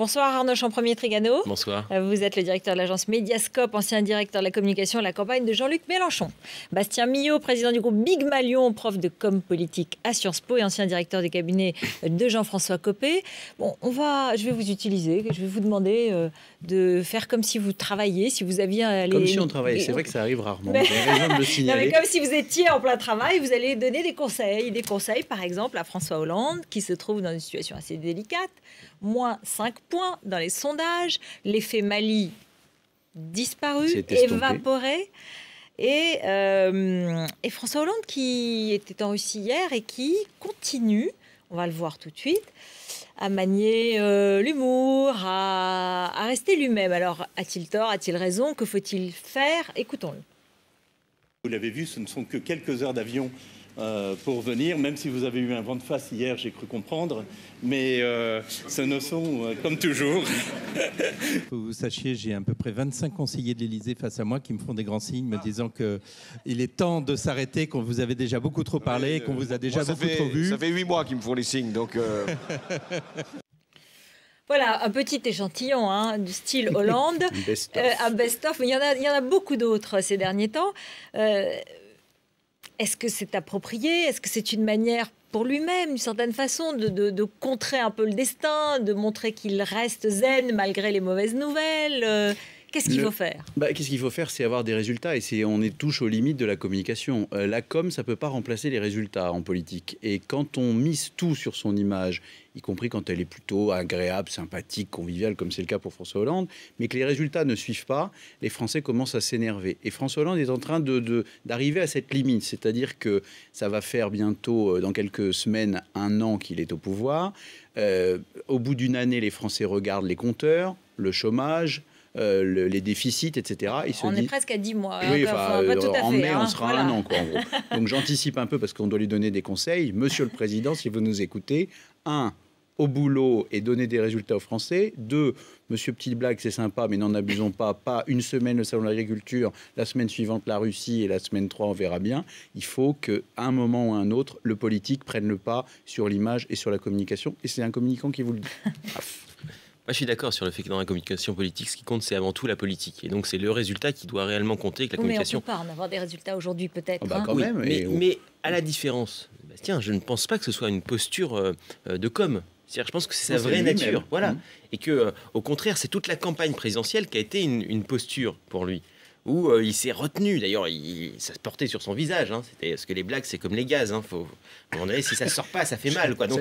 Bonsoir Arnaud Champremier-Trigano. Bonsoir. Vous êtes le directeur de l'agence Mediascope, ancien directeur de la communication de la campagne de Jean-Luc Mélenchon. Bastien Millot, président du groupe Big Malion, prof de com politique à Sciences Po et ancien directeur du cabinet de Jean-François Copé. Bon, je vais vous utiliser, je vais vous demander de faire comme si vous travailliez, si vous aviez... Comme si on travaillait, c'est vrai que ça arrive rarement, j'ai raison de le signaler. Non, mais comme si vous étiez en plein travail, vous allez donner des conseils par exemple à François Hollande, qui se trouve dans une situation assez délicate. Moins 5 points dans les sondages, l'effet Mali disparu, évaporé. Et François Hollande qui était en Russie hier et qui continue, on va le voir tout de suite, à manier l'humour, à rester lui-même. Alors, a-t-il tort, a-t-il raison? Que faut-il faire? Écoutons-le. Vous l'avez vu, ce ne sont que quelques heures d'avion pour venir, même si vous avez eu un vent de face hier, j'ai cru comprendre, mais ce ne sont comme toujours. Que vous sachiez, j'ai à peu près 25 conseillers de l'Élysée face à moi qui me font des grands signes, me disant qu'il est temps de s'arrêter, qu'on vous avait déjà beaucoup trop parlé, qu'on vous a déjà beaucoup trop vu. Ça fait 8 mois qu'ils me font les signes, donc... Voilà, un petit échantillon du style Hollande, un best-of, mais il y en a beaucoup d'autres ces derniers temps. Est-ce que c'est approprié? Est-ce que c'est une manière pour lui-même, d'une certaine façon, de contrer un peu le destin, de montrer qu'il reste zen malgré les mauvaises nouvelles? Qu'est-ce qu'il faut faire? Qu'est-ce qu'il faut faire, c'est avoir des résultats. Et on touche aux limites de la communication. La com, ça ne peut pas remplacer les résultats en politique. Et quand on mise tout sur son image, y compris quand elle est plutôt agréable, sympathique, conviviale, comme c'est le cas pour François Hollande, mais que les résultats ne suivent pas, les Français commencent à s'énerver. Et François Hollande est en train d'arriver à cette limite. C'est-à-dire que ça va faire bientôt, dans quelques semaines, 1 an qu'il est au pouvoir. Au bout d'une année, les Français regardent les compteurs, le chômage, les déficits, etc. On est presque à 10 mois. Oui, pas tout à en fait, mai, on sera voilà. 1 an, quoi, en gros. Donc j'anticipe un peu parce qu'on doit lui donner des conseils. Monsieur le Président, si vous nous écoutez, 1, au boulot et donner des résultats aux Français. 2, monsieur Petite Blague, c'est sympa, mais n'en abusons pas. Pas une semaine le salon de l'agriculture, la semaine suivante la Russie et la semaine 3, on verra bien. Il faut qu'à un moment ou à un autre, le politique prenne le pas sur l'image et sur la communication. Et c'est un communicant qui vous le dit. Moi, je suis d'accord sur le fait que dans la communication politique, ce qui compte, c'est avant tout la politique. Et donc, c'est le résultat qui doit réellement compter avec la communication. Mais on ne peut pas en avoir des résultats aujourd'hui, peut-être. Quand même, mais à la différence, Bastien, je ne pense pas que ce soit une posture de com'. C'est-à-dire, je pense que c'est sa vraie nature. Voilà. Et que, au contraire, c'est toute la campagne présidentielle qui a été une posture pour lui. Où il s'est retenu, d'ailleurs, ça se portait sur son visage. C'était parce que les blagues, c'est comme les gaz. Faut, à un moment donné, si ça ne sort pas, ça fait mal, quoi. Donc,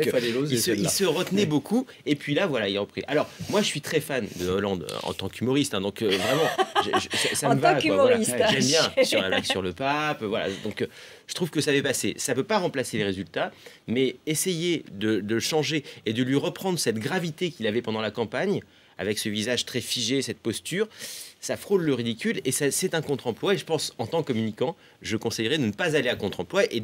il se retenait beaucoup. Et puis là, voilà, il a repris. Alors, moi, je suis très fan de Hollande en tant qu'humoriste. Donc, vraiment, ça me va. En tant qu'humoriste. Voilà. J'aime bien sur la blague sur le pape. Voilà. Donc, je trouve que ça avait passé. Ça ne peut pas remplacer les résultats, mais essayer de changer et de lui reprendre cette gravité qu'il avait pendant la campagne, avec ce visage très figé, cette posture, ça frôle le ridicule et c'est un contre-emploi. Et je pense, en tant que communicant, je conseillerais de ne pas aller à contre-emploi et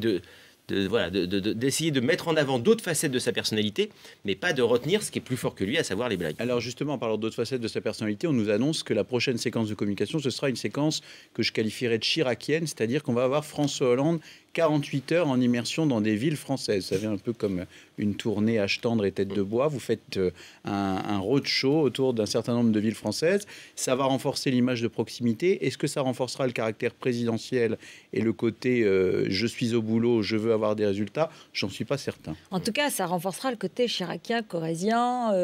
d'essayer de mettre en avant d'autres facettes de sa personnalité, mais pas de retenir ce qui est plus fort que lui, à savoir les blagues. Alors justement, en parlant d'autres facettes de sa personnalité, on nous annonce que la prochaine séquence de communication, ce sera une séquence que je qualifierais de chiracienne, c'est-à-dire qu'on va avoir François Hollande 48 heures en immersion dans des villes françaises. Ça fait un peu comme une tournée Âge tendre et tête de bois. Vous faites un roadshow autour d'un certain nombre de villes françaises. Ça va renforcer l'image de proximité. Est-ce que ça renforcera le caractère présidentiel et le côté je suis au boulot, je veux avoir des résultats? J'en suis pas certain. En tout cas, ça renforcera le côté chiracien, corrézien,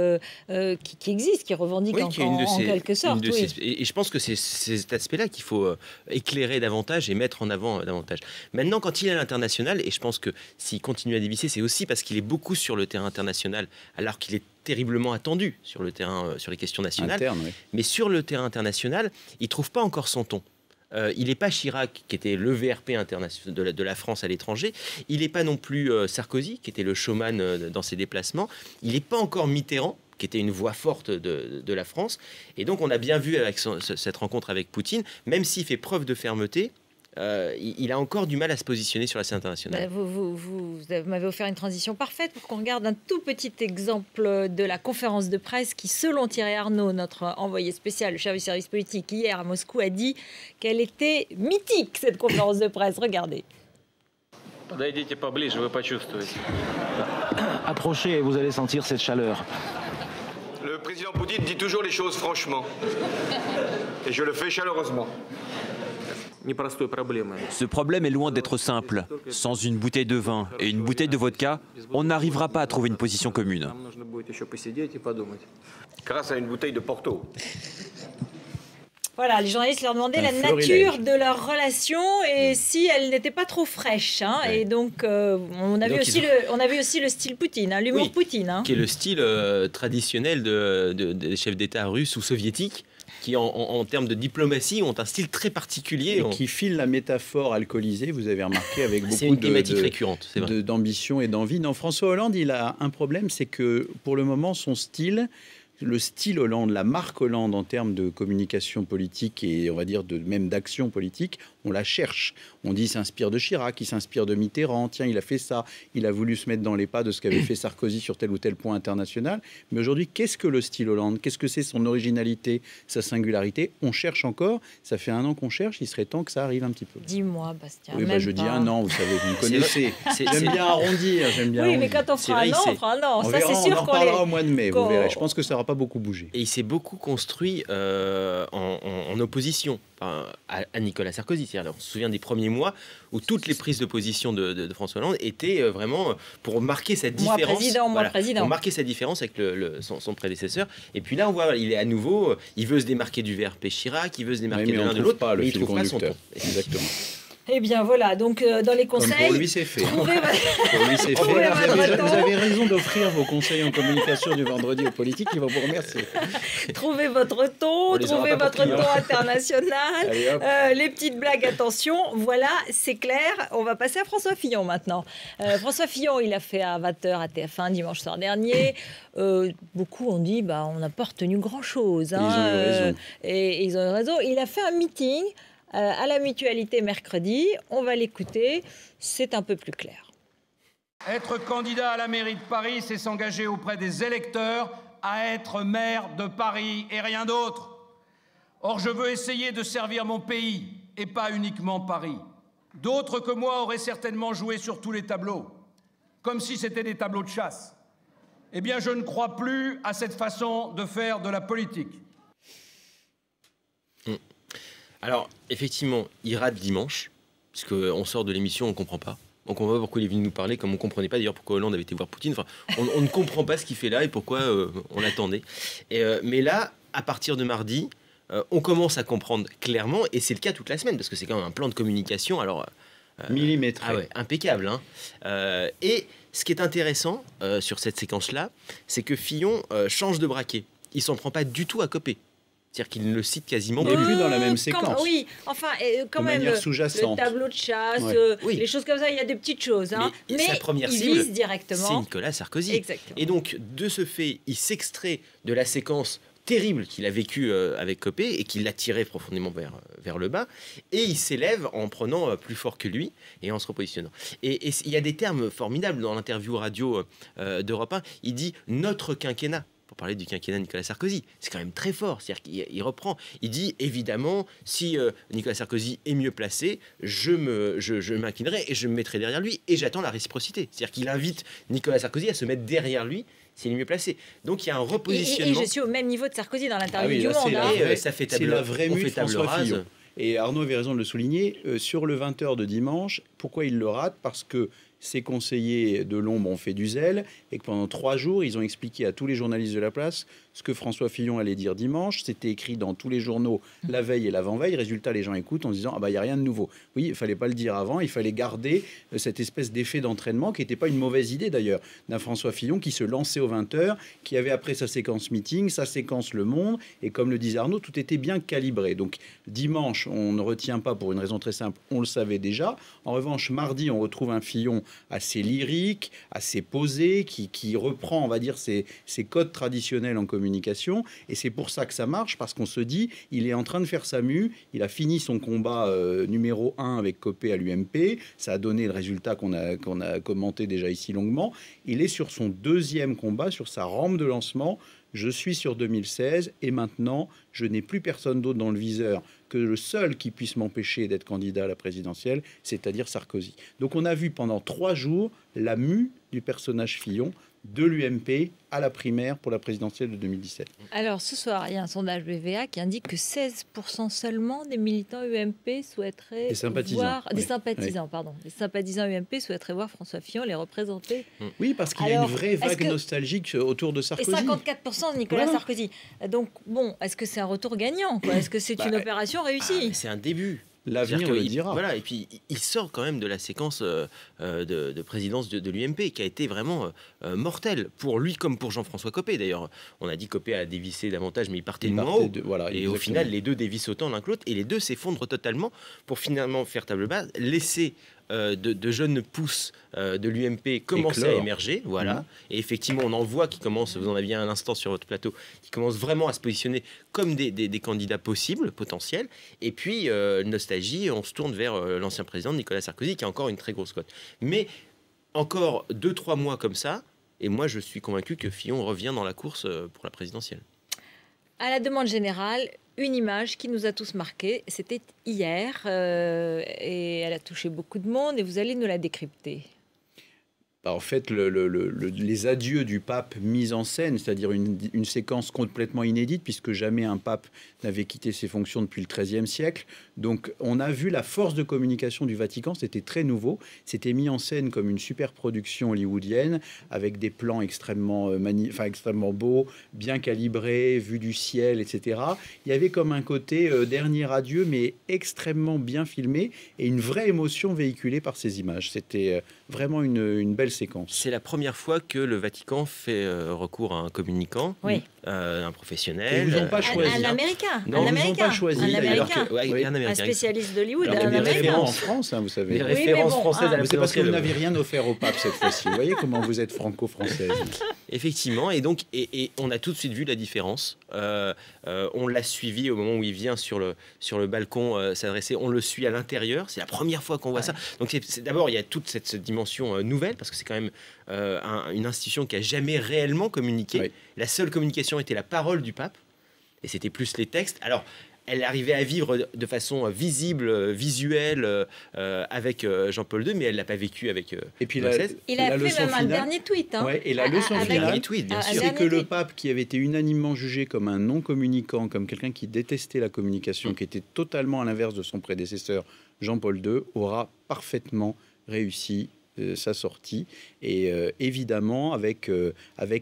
qui existe, qui revendique en quelque sorte. Et je pense que c'est cet aspect-là qu'il faut éclairer davantage et mettre en avant davantage. Maintenant, quand il est à l'international, et je pense que s'il continue à dévisser, c'est aussi parce qu'il est beaucoup sur le terrain international, alors qu'il est terriblement attendu sur le terrain, sur les questions nationales. Interne, oui. Mais sur le terrain international, il ne trouve pas encore son ton. Il n'est pas Chirac, qui était le VRP international de la France à l'étranger. Il n'est pas non plus Sarkozy, qui était le showman dans ses déplacements. Il n'est pas encore Mitterrand, qui était une voix forte de la France. Et donc, on a bien vu avec cette rencontre avec Poutine, même s'il fait preuve de fermeté, il a encore du mal à se positionner sur la scène internationale. Vous m'avez offert une transition parfaite pour qu'on regarde un tout petit exemple de la conférence de presse qui, selon Thierry Arnaud, notre envoyé spécial, le chef du service politique, hier à Moscou, a dit qu'elle était mythique, cette conférence de presse. Regardez. Approchez et vous allez sentir cette chaleur. président Poutine dit toujours les choses franchement. Et je le fais chaleureusement. Ce problème est loin d'être simple. Sans une bouteille de vin et une bouteille de vodka, on n'arrivera pas à trouver une position commune. Grâce à une bouteille de Porto. Voilà, les journalistes leur demandaient la nature de leur relation et si elle n'était pas trop fraîche. Hein, ouais. Et donc, on a vu aussi le style Poutine, hein, l'humour Poutine. Hein. Qui est le style traditionnel des chefs d'État russes ou soviétiques, qui en termes de diplomatie ont un style très particulier. Et qui file la métaphore alcoolisée, vous avez remarqué, avec beaucoup une thématique récurrente, d'ambition et d'envie. Non, François Hollande, il a un problème, c'est que pour le moment, son style... Le style Hollande, la marque Hollande en termes de communication politique et on va dire même d'action politique, on la cherche. On dit il s'inspire de Chirac, il s'inspire de Mitterrand, tiens il a fait ça, il a voulu se mettre dans les pas de ce qu'avait fait Sarkozy sur tel ou tel point international. Mais aujourd'hui, qu'est-ce que le style Hollande? Qu'est-ce que c'est son originalité, sa singularité? On cherche encore, ça fait 1 an qu'on cherche, il serait temps que ça arrive un petit peu. Dis-moi Bastien. Oui, je dis 1 an, vous savez, vous me connaissez. J'aime bien arrondir, Oui, mais quand on fera un an, on fera un an. Ça, c'est sûr on en reparlera au mois de mai, vous verrez. Je pense que ça n'aura pas beaucoup bougé. Et il s'est beaucoup construit en opposition à Nicolas Sarkozy. On se souvient des premiers mois où toutes les prises de position de François Hollande étaient vraiment pour marquer sa différence. Pour marquer sa différence avec son prédécesseur. Et puis là, on voit, il est à nouveau, il veut se démarquer du VRP Chirac, il veut se démarquer de l'un de l'autre, mais il ne trouve pas son ton. Exactement. Eh bien voilà, donc dans les conseils... Comme pour lui c'est fait. Pour lui c'est fait. Vous avez raison d'offrir vos conseils en communication du vendredi aux politiques, il va vous remercier. Trouvez votre ton, trouvez votre ton international, les petites blagues, attention, voilà, c'est clair. On va passer à François Fillon maintenant. François Fillon, il a fait à 20h à TF1 dimanche soir dernier. Beaucoup ont dit, on n'a pas retenu grand-chose. Hein, ils ont eu raison. Et ils ont eu raison. Il a fait un meeting... à la Mutualité mercredi, on va l'écouter, c'est un peu plus clair. Être candidat à la mairie de Paris, c'est s'engager auprès des électeurs à être maire de Paris et rien d'autre. Or, je veux essayer de servir mon pays et pas uniquement Paris. D'autres que moi auraient certainement joué sur tous les tableaux, comme si c'était des tableaux de chasse. Eh bien, je ne crois plus à cette façon de faire de la politique. Alors, effectivement, il rate dimanche, parce qu'on sort de l'émission, on ne comprend pas. On ne comprend pas pourquoi il est venu nous parler, comme on ne comprenait pas d'ailleurs pourquoi Hollande avait été voir Poutine. Enfin, on ne comprend pas ce qu'il fait là et pourquoi on l'attendait. Mais là, à partir de mardi, on commence à comprendre clairement, et c'est le cas toute la semaine, parce que c'est quand même un plan de communication, alors... millimétré. Ah ouais, impeccable. Hein. Et ce qui est intéressant sur cette séquence-là, c'est que Fillon change de braquet. Il ne s'en prend pas du tout à Copé. C'est-à-dire qu'il ne le cite quasiment plus. Plus dans la même séquence. Oui, enfin, quand même, le tableau de chasse, les choses comme ça, il y a des petites choses. Hein. Mais sa première cible, c'est Nicolas Sarkozy. Exactement. Et donc, de ce fait, il s'extrait de la séquence terrible qu'il a vécue avec Copé et qui l'a tiré profondément vers le bas. Et il s'élève en prenant plus fort que lui et en se repositionnant. Et il y a des termes formidables dans l'interview radio d'Europe 1. Il dit « notre quinquennat ». Pour parler du quinquennat de Nicolas Sarkozy, c'est quand même très fort. C'est-à-dire qu'il reprend, il dit évidemment, si Nicolas Sarkozy est mieux placé, je m'inclinerai et je me mettrai derrière lui et j'attends la réciprocité. C'est-à-dire qu'il invite Nicolas Sarkozy à se mettre derrière lui s'il est mieux placé. Donc il y a un repositionnement. Et je suis au même niveau de Sarkozy dans l'interview du Monde. Ça fait c'est la vraie mue de François Fillon. Et Arnaud avait raison de le souligner. Sur le 20h de dimanche, pourquoi il le rate? Parce que ses conseillers de l'ombre ont fait du zèle et que pendant 3 jours, ils ont expliqué à tous les journalistes de la place ce que François Fillon allait dire dimanche. C'était écrit dans tous les journaux la veille et l'avant-veille. Résultat, les gens écoutent en se disant « Ah bah, il n'y a rien de nouveau ». Oui, il ne fallait pas le dire avant. Il fallait garder cette espèce d'effet d'entraînement qui n'était pas une mauvaise idée d'ailleurs d'un François Fillon qui se lançait aux 20h, qui avait après sa séquence meeting, sa séquence Le Monde. Et comme le disait Arnaud, tout était bien calibré. Donc dimanche, on ne retient pas pour une raison très simple. On le savait déjà. En revanche, mardi, on retrouve un Fillon assez lyrique, assez posé, qui reprend, on va dire, ses codes traditionnels en communication. Et c'est pour ça que ça marche, parce qu'on se dit, il est en train de faire sa mue, il a fini son combat numéro 1 avec Copé à l'UMP, ça a donné le résultat qu'on a commenté déjà ici longuement. Il est sur son 2e combat, sur sa rampe de lancement. Je suis sur 2016 et maintenant, je n'ai plus personne d'autre dans le viseur que le seul qui puisse m'empêcher d'être candidat à la présidentielle, c'est-à-dire Sarkozy. Donc on a vu pendant 3 jours la mue du personnage Fillon de l'UMP à la primaire pour la présidentielle de 2017. Alors, ce soir, il y a un sondage BVA qui indique que 16% seulement des militants UMP souhaiteraient Des sympathisants. voir... Des Oui. sympathisants, pardon. Des sympathisants UMP souhaiteraient voir François Fillon les représenter. Oui, parce qu'il y a Alors, une vraie est-ce vague que- nostalgique autour de Et Sarkozy. 54% de Nicolas Voilà. Sarkozy. Donc, bon, est-ce que c'est un retour gagnant, quoi? Est-ce que c'est une opération réussie? C'est un début. L'avenir C'est-à-dire le qu'il- dira. Voilà, et puis il sort quand même de la séquence de présidence de l'UMP qui a été vraiment mortelle pour lui comme pour Jean-François Copé. D'ailleurs, on a dit Copé a dévissé davantage, mais il partait de moins haut. Voilà, Et au exactement. final, les deux dévissent autant l'un que l'autre, et les deux s'effondrent totalement pour finalement faire table basse, laisser de jeunes pousses de l'UMP commencer à Éclore. émerger. Voilà. Et effectivement, on en voit qui commencent, vous en aviez un instant sur votre plateau, qui commencent vraiment à se positionner comme des candidats possibles, potentiels. Et puis, nostalgie, on se tourne vers l'ancien président Nicolas Sarkozy, qui a encore une très grosse cote. Mais encore 2-3 mois comme ça, et moi je suis convaincu que Fillon revient dans la course pour la présidentielle. À la demande générale, une image qui nous a tous marqués, c'était hier, et elle a touché beaucoup de monde, et vous allez nous la décrypter. En fait, les adieux du pape mis en scène, c'est-à-dire une séquence complètement inédite, puisque jamais un pape n'avait quitté ses fonctions depuis le XIIIe siècle. Donc, on a vu la force de communication du Vatican, c'était très nouveau. C'était mis en scène comme une super production hollywoodienne, avec des plans extrêmement beaux, bien calibrés, vue du ciel, etc. Il y avait comme un côté dernier adieu, mais extrêmement bien filmé, et une vraie émotion véhiculée par ces images. C'était vraiment une belle séquence. C'est la première fois que le Vatican fait recours à un communicant, Oui. Un professionnel. Ils vous ont pas choisi. Un Américain. Non, un ils vous ont Américain. pas choisi, Un d'ailleurs. Américain. Ouais, un Un Américain. spécialiste d'Hollywood. Alors, il y a Un des Américain. références en France, hein, vous savez. Les Oui, mais références bon, françaises à la Mais c'est parce que vous présidentielle. n'avez rien offert au pape cette fois-ci. Vous voyez comment vous êtes franco-française. Effectivement, et donc et on a tout de suite vu la différence. On l'a suivi au moment où il vient sur le balcon s'adresser. On le suit à l'intérieur. C'est la première fois qu'on voit ça. Donc d'abord il y a toute cette dimension nouvelle parce que c'est quand même une institution qui a jamais réellement communiqué. Oui. La seule communication était la parole du pape et c'était plus les textes. Alors elle arrivait à vivre de façon visible, visuelle avec Jean-Paul II, mais elle l'a pas vécu avec Et puis Benoît la, XVI. Il a la fait leçon même un finale, dernier tweet. Hein. ouais, et la leçon Avec- finale, Dernier tweet, bien un sûr. c'est que dernier le tweet. pape, qui avait été unanimement jugé comme un non-communicant, comme quelqu'un qui détestait la communication, qui était totalement à l'inverse de son prédécesseur Jean-Paul II, aura parfaitement réussi sa sortie, et évidemment avec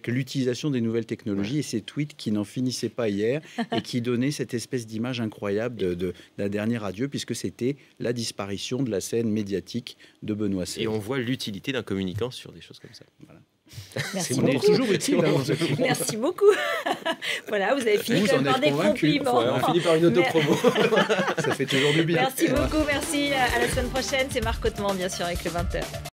l'utilisation des nouvelles technologies et ces tweets qui n'en finissaient pas hier et qui donnaient cette espèce d'image incroyable d'un dernier adieu, puisque c'était la disparition de la scène médiatique de Benoît XVI. Et on voit l'utilité d'un communicant sur des choses comme ça. Voilà. Merci On est beaucoup. toujours utile. hein, dans ce film. Merci beaucoup. Voilà, vous avez fini Vous quand en même par êtes des convaincu. compliments. On finit par une auto-promo. Ça fait toujours du bien. Merci beaucoup, merci. À la semaine prochaine. C'est Marc Hautement, bien sûr, avec le 20h.